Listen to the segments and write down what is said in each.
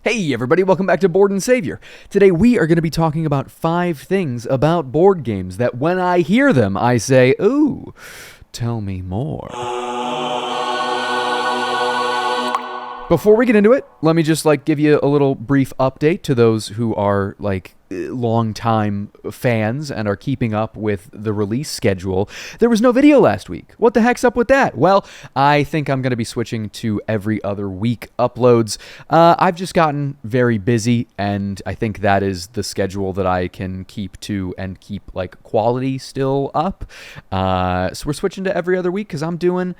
Hey everybody, welcome back to Board and Savior. Today we are going to be talking about 5 things about board games that when I hear them, I say, ooh, tell me more. Before we get into it, let me just give you a little brief update to those who are long-time fans and are keeping up with the release schedule. There was no video last week. What the heck's up with that? Well, I think I'm going to be switching to every other week uploads. I've just gotten very busy, and I think that is the schedule that I can keep to and keep quality still up. So we're switching to every other week because I'm doing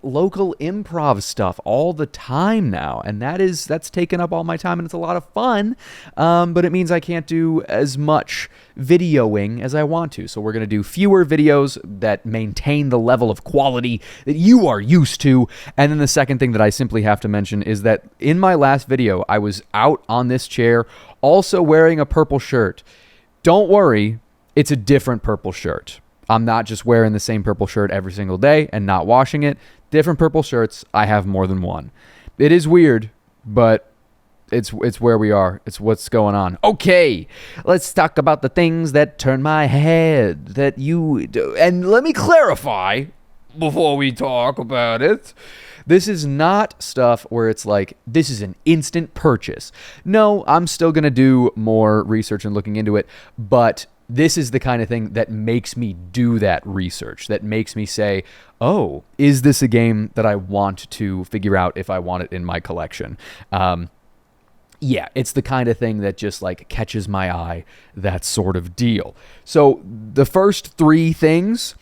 local improv stuff all the time now, and that's taken up all my time, and it's a lot of fun. But it means I can't do as much videoing as I want to. So we're going to do fewer videos that maintain the level of quality that you are used to. And then the second thing that I simply have to mention is that in my last video, I was out on this chair also wearing a purple shirt. Don't worry, it's a different purple shirt. I'm not just wearing the same purple shirt every single day and not washing it. Different purple shirts. I have more than one. It is weird, but it's where we are. It's what's going on. Okay, let's talk about the things that turn my head that you do. And let me clarify before we talk about it. This is not stuff where it's this is an instant purchase. No, I'm still going to do more research and looking into it, but this is the kind of thing that makes me do that research, that makes me say, oh, is this a game that I want to figure out if I want it in my collection? Yeah, it's the kind of thing that just catches my eye, that sort of deal. So the first 3 things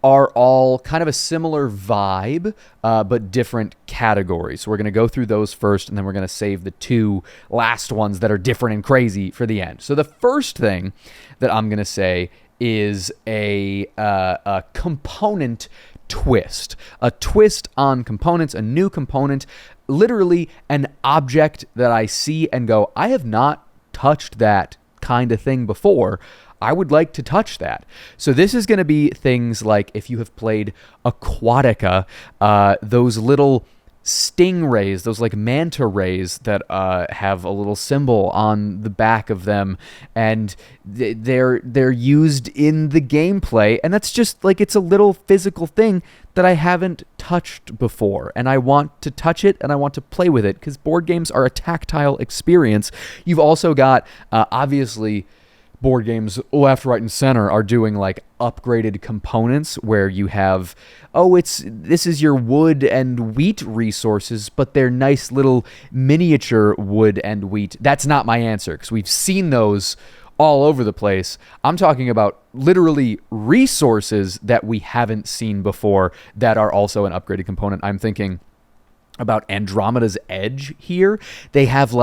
are all kind of a similar vibe, but different categories. So we're going to go through those first, and then we're going to save the 2 last ones that are different and crazy for the end. So the first thing that I'm going to say is a component twist. A twist on components, a new component, literally an object that I see and go, I have not touched that kind of thing before. I would like to touch that. So this is going to be things like if you have played Aquatica, those little stingrays, those manta rays that have a little symbol on the back of them, and they're used in the gameplay, and that's just it's a little physical thing that I haven't touched before, and I want to touch it and I want to play with it because board games are a tactile experience. You've also got obviously board games left, right, and center are doing upgraded components where you have, this is your wood and wheat resources, but they're nice little miniature wood and wheat. That's not my answer because we've seen those all over the place. I'm talking about literally resources that we haven't seen before that are also an upgraded component. I'm thinking about Andromeda's Edge here. They have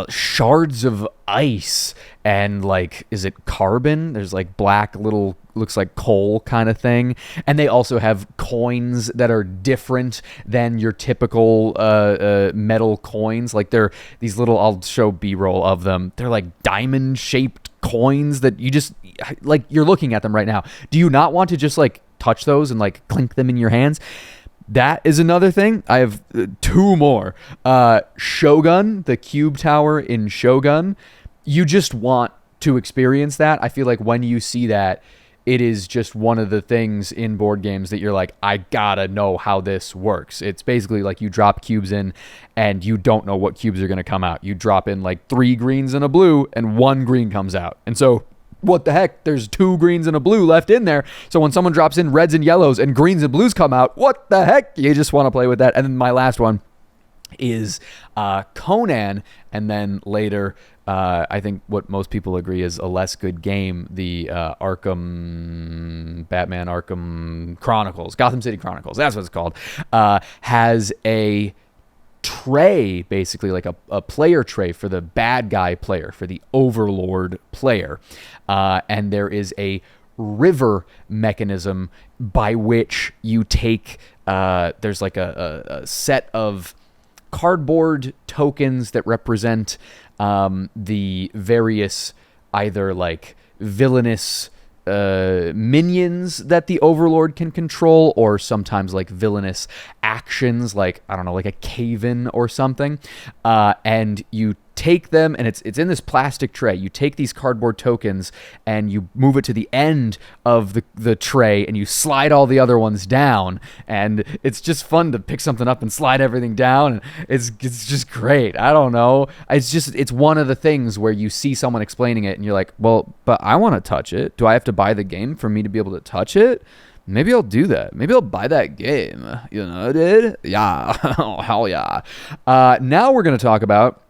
shards of ice and is it carbon? There's black little, looks like coal kind of thing. And they also have coins that are different than your typical metal coins. They're these little, I'll show B-roll of them. They're diamond shaped coins that you just you're looking at them right now. Do you not want to just touch those and clink them in your hands? That is another thing. I have 2 more. Shogun, the cube tower in Shogun. You just want to experience that. I feel when you see that, it is just one of the things in board games that you're I gotta know how this works. It's basically you drop cubes in and you don't know what cubes are going to come out. You drop in 3 greens and a blue and 1 green comes out. And so what the heck? There's 2 greens and a blue left in there. So when someone drops in reds and yellows and greens and blues come out, what the heck? You just want to play with that. And then my last one is Conan, and then later I think what most people agree is a less good game, the Batman Arkham Chronicles, Gotham City Chronicles, that's what it's called, has a tray, basically a player tray for the bad guy player, for the overlord player, and there is a river mechanism by which you take there's a set of cardboard tokens that represent the various either villainous minions that the Overlord can control, or sometimes like villainous actions, like, I don't know, like a cave-in or something. And you take them, and it's in this plastic tray. You take these cardboard tokens and you move it to the end of the tray, and you slide all the other ones down, and it's just fun to pick something up and slide everything down, and it's just great. I don't know. It's one of the things where you see someone explaining it and you're like, well, but I want to touch it. Do I have to buy the game for me to be able to touch it? Maybe I'll do that. Maybe I'll buy that game. You know, dude? Yeah. Oh, hell yeah. Now we're going to talk about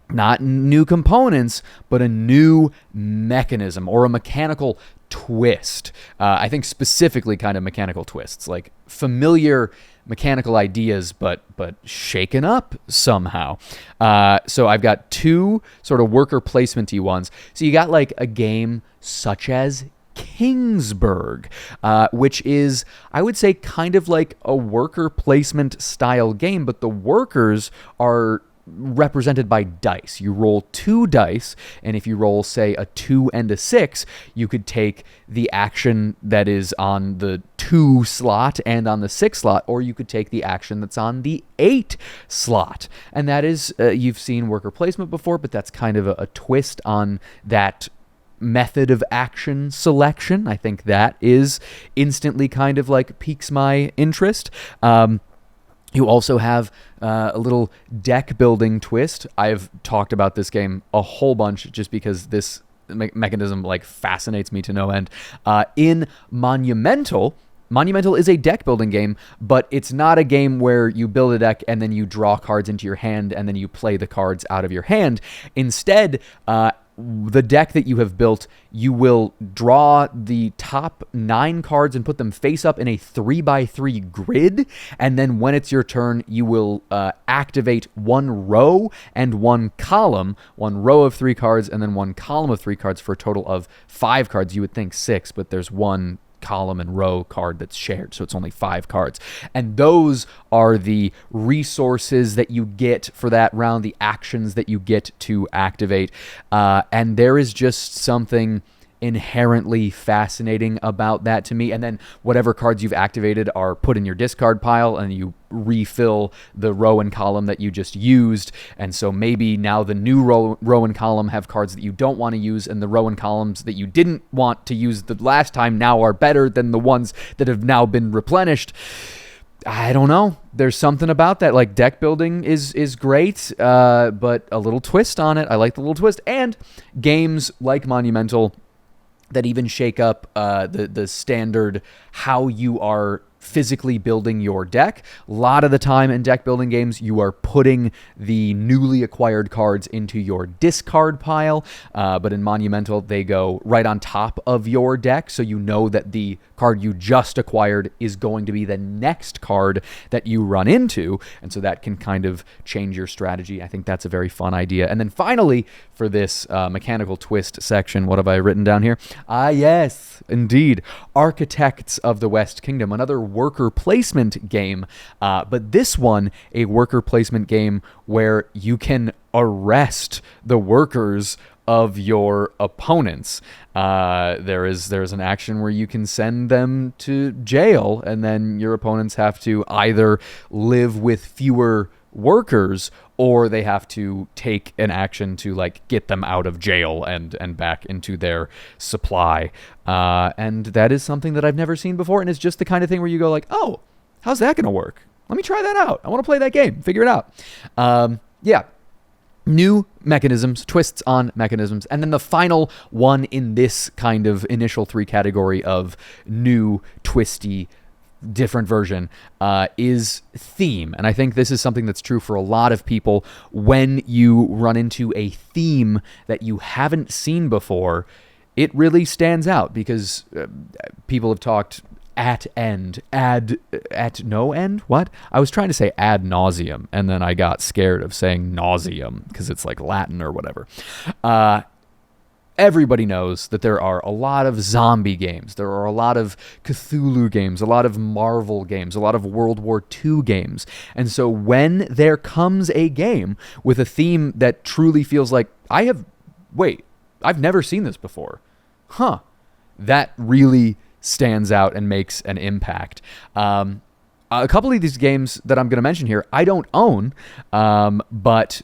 not new components, but a new mechanism or a mechanical twist. I think specifically kind of mechanical twists, like familiar mechanical ideas, but shaken up somehow. So I've got two sort of worker placement-y ones. So you got like a game such as Kingsburg, which is, I would say, kind of like a worker placement style game, but the workers are represented by dice. You roll 2 dice, and if you roll, say, a 2 and a 6, you could take the action that is on the 2 slot and on the 6 slot, or you could take the action that's on the 8 slot. And that is, you've seen worker placement before, but that's kind of a twist on that method of action selection. I think that is instantly kind of like piques my interest. You also have a little deck building twist. I've talked about this game a whole bunch just because this mechanism like fascinates me to no end. In Monumental is a deck building game, but it's not a game where you build a deck and then you draw cards into your hand and then you play the cards out of your hand. Instead, the deck that you have built, you will draw the top 9 cards and put them face up in a 3x3 grid, and then when it's your turn, you will activate 1 row and 1 column, 1 row of 3 cards and then 1 column of 3 cards for a total of 5 cards. You would think 6, but there's 1 column and row card that's shared, so it's only 5 cards. And those are the resources that you get for that round, the actions that you get to activate. And there is just something inherently fascinating about that to me. And then whatever cards you've activated are put in your discard pile, and you refill the row and column that you just used. And so maybe now the new row and column have cards that you don't want to use, and the row and columns that you didn't want to use the last time now are better than the ones that have now been replenished. I don't know. There's something about that. Like, deck building is great, but a little twist on it. I like the little twist. And games like Monumental that even shake up the standard how you are physically building your deck. A lot of the time in deck building games, you are putting the newly acquired cards into your discard pile, but in Monumental, they go right on top of your deck, so you know that the card you just acquired is going to be the next card that you run into, and so that can kind of change your strategy. I think that's a very fun idea. And then finally, for this mechanical twist section, what have I written down here? Yes, indeed. Architects of the West Kingdom, another worker placement game, but this one, a worker placement game where you can arrest the workers of your opponents. There's an action where you can send them to jail, and then your opponents have to either live with fewer workers, or they have to take an action to like get them out of jail and back into their supply. And that is something that I've never seen before, and it's just the kind of thing where you go like, oh, how's that gonna work? Let me try that out. I want to play that game, figure it out. Yeah. New mechanisms, twists on mechanisms. And then the final one in this kind of initial 3 category of new, twisty, different version is theme. And I think this is something that's true for a lot of people. When you run into a theme that you haven't seen before, it really stands out because people have talked at no end? What? I was trying to say ad nauseum, and then I got scared of saying nauseum because it's like Latin or whatever. Everybody knows that there are a lot of zombie games. There are a lot of Cthulhu games, a lot of Marvel games, a lot of World War II games. And so when there comes a game with a theme that truly feels like, I've never seen this before. Huh. that really stands out and makes an impact. A couple of these games that I'm going to mention here, I don't own, but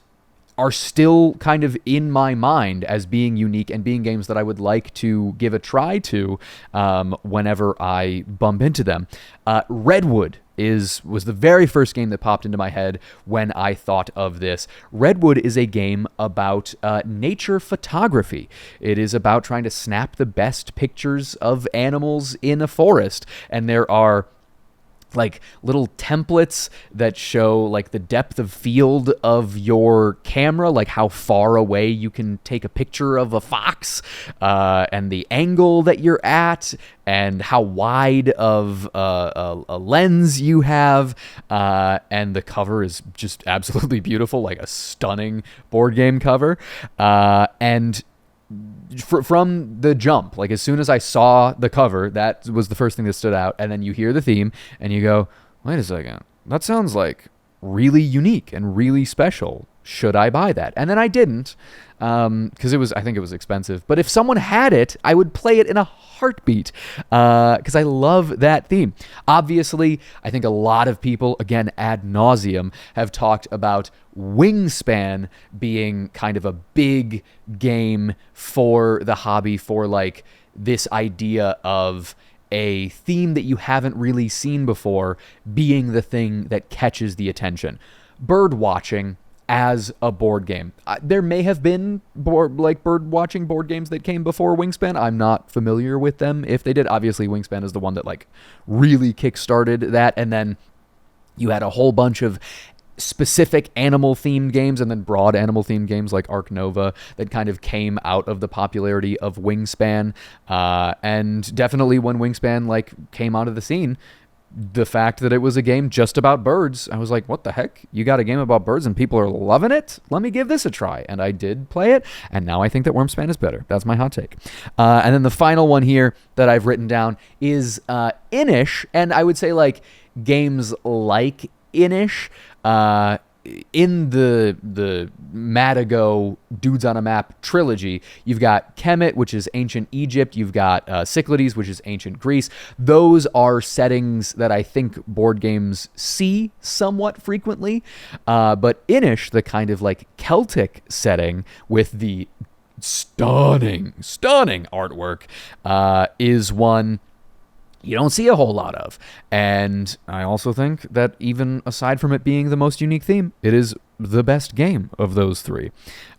are still kind of in my mind as being unique and being games that I would like to give a try to whenever I bump into them. Redwood was the very first game that popped into my head when I thought of this. Redwood is a game about nature photography. It is about trying to snap the best pictures of animals in a forest, and there are like little templates that show like the depth of field of your camera, like how far away you can take a picture of a fox, and the angle that you're at, and how wide of a lens you have, and the cover is just absolutely beautiful, like a stunning board game cover, and from the jump, like as soon as I saw the cover, that was the first thing that stood out. And then you hear the theme and you go, wait a second, that sounds like really unique and really special. Should I buy that? And then I didn't, because I think it was expensive. But if someone had it, I would play it in a heartbeat, because I love that theme. Obviously, I think a lot of people, again, ad nauseum, have talked about Wingspan being kind of a big game for the hobby, for like this idea of a theme that you haven't really seen before being the thing that catches the attention. Bird watching as a board game. There may have been bird watching board games that came before Wingspan. I'm not familiar with them if they did. Obviously, Wingspan is the one that like really kickstarted that, and then you had a whole bunch of specific animal themed games and then broad animal themed games like Ark Nova that kind of came out of the popularity of Wingspan. And definitely when Wingspan like came out of the scene, the fact that it was a game just about birds, I was like, what the heck? You got a game about birds and people are loving it? Let me give this a try. And I did play it, and now I think that Wormspan is better. That's my hot take. And then the final one here that I've written down is Inish, and I would say like games like Inish, in the Madigo Dudes on a Map trilogy, you've got Kemet, which is ancient Egypt. You've got Cyclades, which is ancient Greece. Those are settings that I think board games see somewhat frequently. But Inish, the kind of like Celtic setting with the stunning artwork, is one you don't see a whole lot of. And I also think that even aside from it being the most unique theme, it is the best game of those three.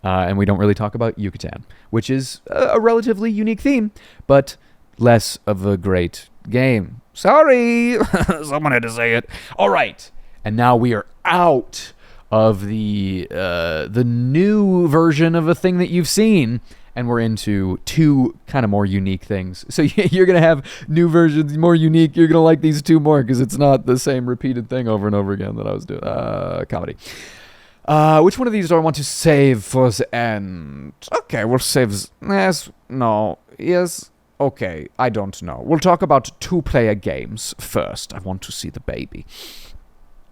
And we don't really talk about Yucatan, which is a relatively unique theme, but less of a great game. Sorry, someone had to say it. All right, and now we are out of the new version of a thing that you've seen, and we're into two kind of more unique things. So you're going to have new versions, more unique. You're going to like these two more because it's not the same repeated thing over and over again that I was doing. Comedy. Which one of these do I want to save for the end? Okay, we'll save... Yes, no, yes, okay, I don't know. We'll talk about two-player games first. I want to see the baby.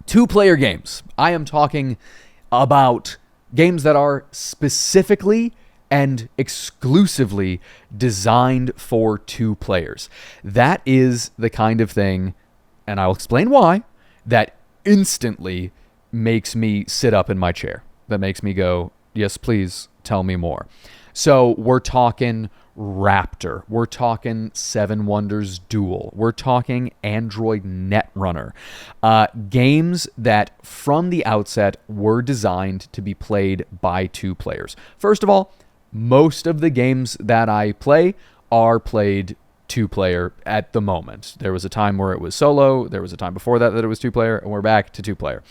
Two-player games. I am talking about games that are specifically and exclusively designed for two players. That is the kind of thing, and I'll explain why, that instantly makes me sit up in my chair. That makes me go, yes, please, tell me more. So we're talking Raptor. We're talking Seven Wonders Duel. We're talking Android Netrunner. Games that from the outset were designed to be played by two players. First of all, most of the games that I play are played two-player at the moment. There was a time where it was solo. There was a time before that it was two-player, and we're back to two-player.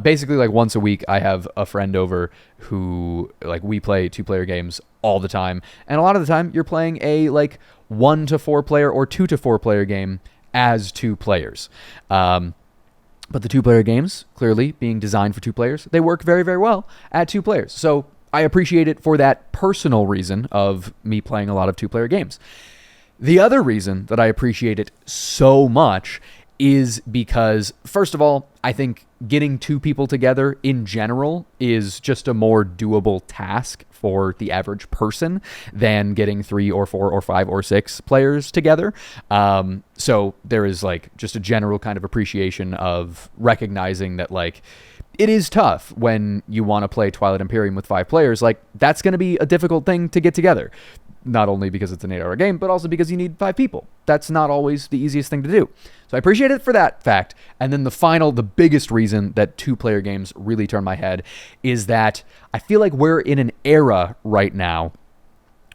Basically, like once a week, I have a friend over who, like, we play two-player games all the time. And a lot of the time, you're playing a, like, 1 to 4 player or 2 to 4 player game as two players. But the two-player games, clearly being designed for two players, they work very, very well at two players. So I appreciate it for that personal reason of me playing a lot of two-player games. The other reason that I appreciate it so much is because, first of all, I think getting two people together in general is just a more doable task for the average person than getting 3 or 4 or 5 or 6 players together. So there is like just a general kind of appreciation of recognizing that like it is tough when you want to play Twilight Imperium with 5 players. Like, that's going to be a difficult thing to get together. Not only because it's an 8-hour game, but also because you need 5 people. That's not always the easiest thing to do. So I appreciate it for that fact. And then the biggest reason that 2-player games really turn my head is that I feel like we're in an era right now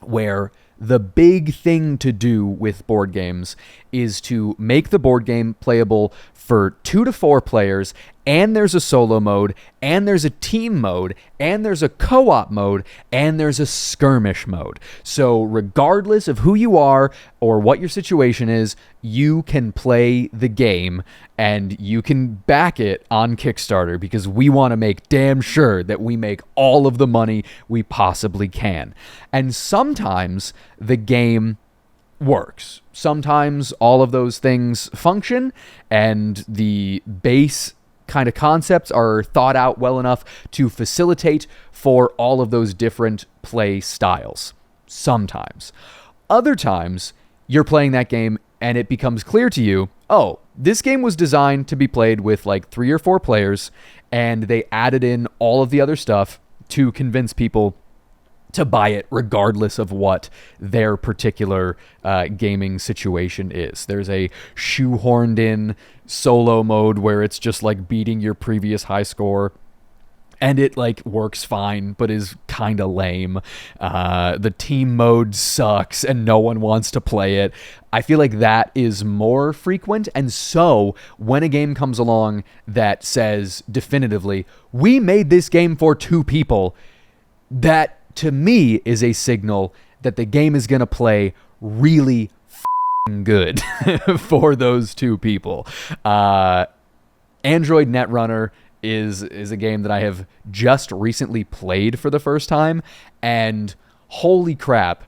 where the big thing to do with board games is to make the board game playable for 2 to 4 players, and there's a solo mode, and there's a team mode, and there's a co-op mode, and there's a skirmish mode. So regardless of who you are or what your situation is, you can play the game, and you can back it on Kickstarter, because we want to make damn sure that we make all of the money we possibly can. And sometimes the game works. Sometimes all of those things function, and the base kind of concepts are thought out well enough to facilitate for all of those different play styles. Sometimes. Other times, you're playing that game and it becomes clear to you, oh, this game was designed to be played with like 3 or 4 players, and they added in all of the other stuff to convince people to buy it regardless of what their particular gaming situation is. There's a shoehorned in solo mode where it's just like beating your previous high score, and it like works fine but is kind of lame. The team mode sucks and no one wants to play it. I feel like that is more frequent, and so when a game comes along that says definitively, we made this game for 2 people, that to me is a signal that the game is going to play really good for those 2 people. Android Netrunner is a game that I have just recently played for the first time, and holy crap,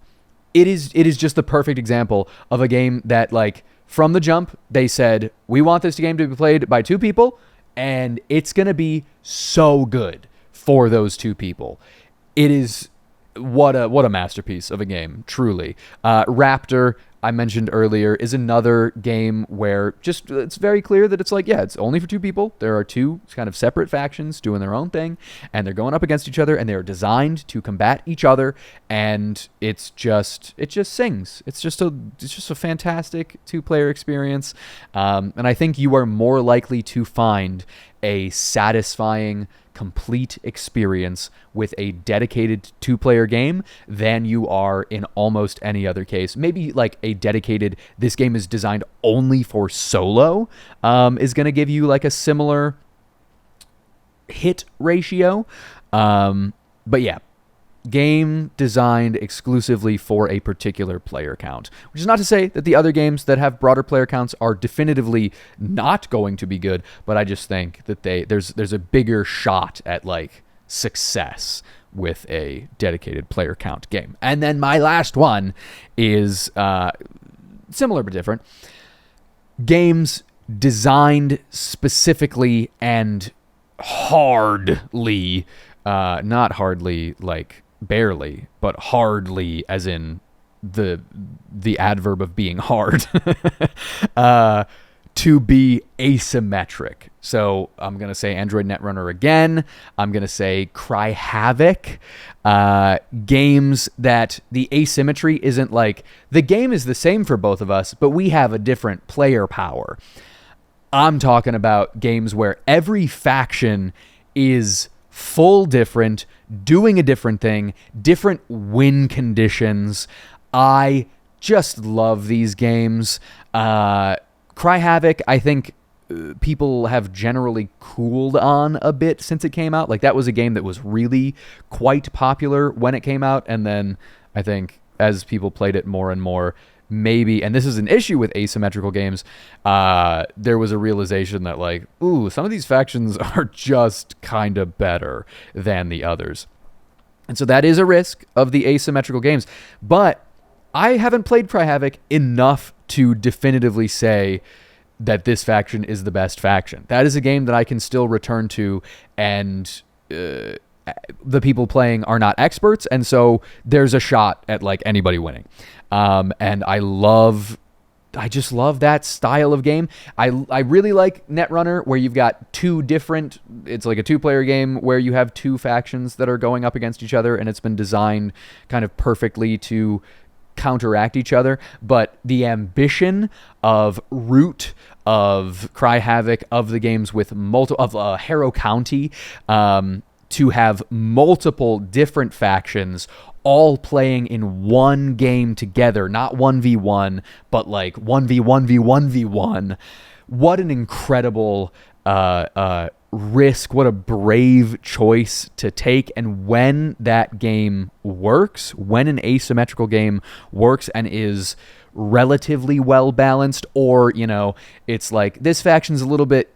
it is just the perfect example of a game that, like, from the jump, they said, we want this game to be played by 2 people, and it's going to be so good for those 2 people. It is what a masterpiece of a game, truly. Raptor, I mentioned earlier, is another game where just it's very clear that it's like, yeah, it's only for 2 people. There are 2 kind of separate factions doing their own thing, and they're going up against each other, and they are designed to combat each other, and it just sings. It's just a fantastic 2-player experience, and I think you are more likely to find a satisfying, complete experience with a dedicated 2-player game than you are in almost any other case. Maybe like a dedicated, this game is designed only for solo, is going to give you like a similar hit ratio. But yeah, game designed exclusively for a particular player count, which is not to say that the other games that have broader player counts are definitively not going to be good, but I just think that there's a bigger shot at like success with a dedicated player count game. And then my last one is similar but different. Games designed specifically and hardly, not hardly like barely, but hardly as in the adverb of being hard, to be asymmetric. So I'm going to say Android Netrunner again. I'm going to say Cry Havoc. Games that the asymmetry isn't like, the game is the same for both of us, but we have a different player power. I'm talking about games where every faction is full different, doing a different thing, different win conditions. I just love these games. Cry Havoc, I think people have generally cooled on a bit since it came out. Like, that was a game that was really quite popular when it came out, and then I think as people played it more and more, maybe, and this is an issue with asymmetrical games, there was a realization that like, ooh, some of these factions are just kind of better than the others. And so that is a risk of the asymmetrical games. But I haven't played Cry Havoc enough to definitively say that this faction is the best faction. That is a game that I can still return to, and the people playing are not experts, and so there's a shot at like anybody winning. And I just love that style of game. I really like Netrunner, where you've got it's like a 2-player game where you have 2 factions that are going up against each other, and it's been designed kind of perfectly to counteract each other. But the ambition of Root, of Cry Havoc, of the games with of Harrow County, to have multiple different factions all playing in one game together, not 1v1, but like 1v1v1v1. What an incredible risk, what a brave choice to take. And when that game works, when an asymmetrical game works and is relatively well balanced, or, you know, it's like this faction's a little bit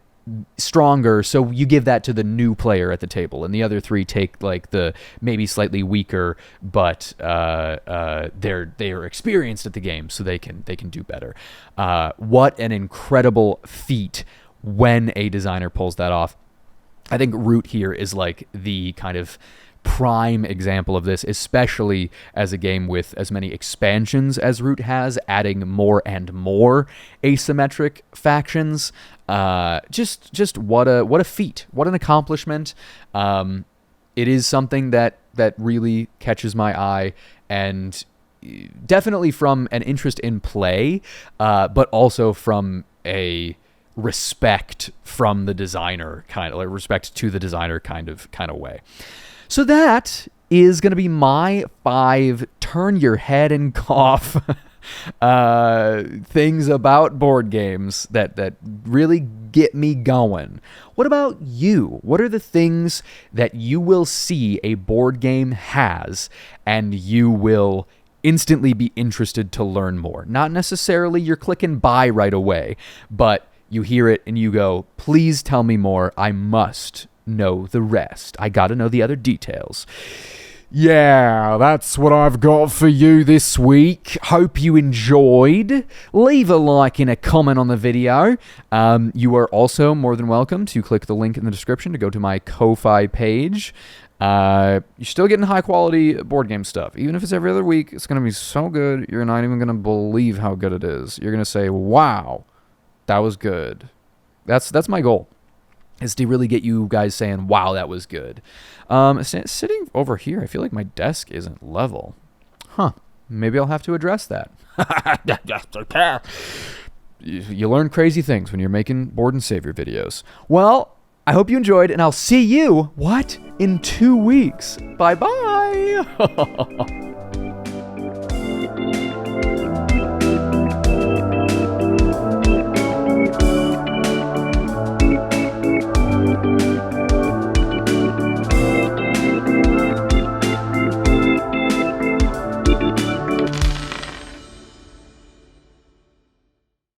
stronger, so you give that to the new player at the table, and the other 3 take like the maybe slightly weaker, but they're experienced at the game, so they can do better. What an incredible feat when a designer pulls that off. I think Root here is like the kind of prime example of this, especially as a game with as many expansions as Root has, adding more and more asymmetric factions. Just what a feat, what an accomplishment. It is something that really catches my eye, and definitely from an interest in play, but also from a respect from the designer, kind of like respect to the designer kind of way. So that is going to be my 5 turn your head and cough things about board games that really get me going. What about you? What are the things that you will see a board game has and you will instantly be interested to learn more? Not necessarily you're clicking buy right away, but you hear it and you go, please tell me more. I must know the rest. I gotta know the other details. Yeah, that's what I've got for you this week. Hope you enjoyed. Leave a like and a comment on the video. You are also more than welcome to click the link in the description to go to my Ko-Fi page. You're still getting high quality board game stuff. Even if it's every other week, it's going to be so good, you're not even going to believe how good it is. You're going to say, wow, that was good. That's my goal, is to really get you guys saying, wow, that was good. Sitting over here, I feel like my desk isn't level. Huh. Maybe I'll have to address that. You learn crazy things when you're making Board and Savior videos. Well, I hope you enjoyed, and I'll see you, in 2 weeks. Bye-bye.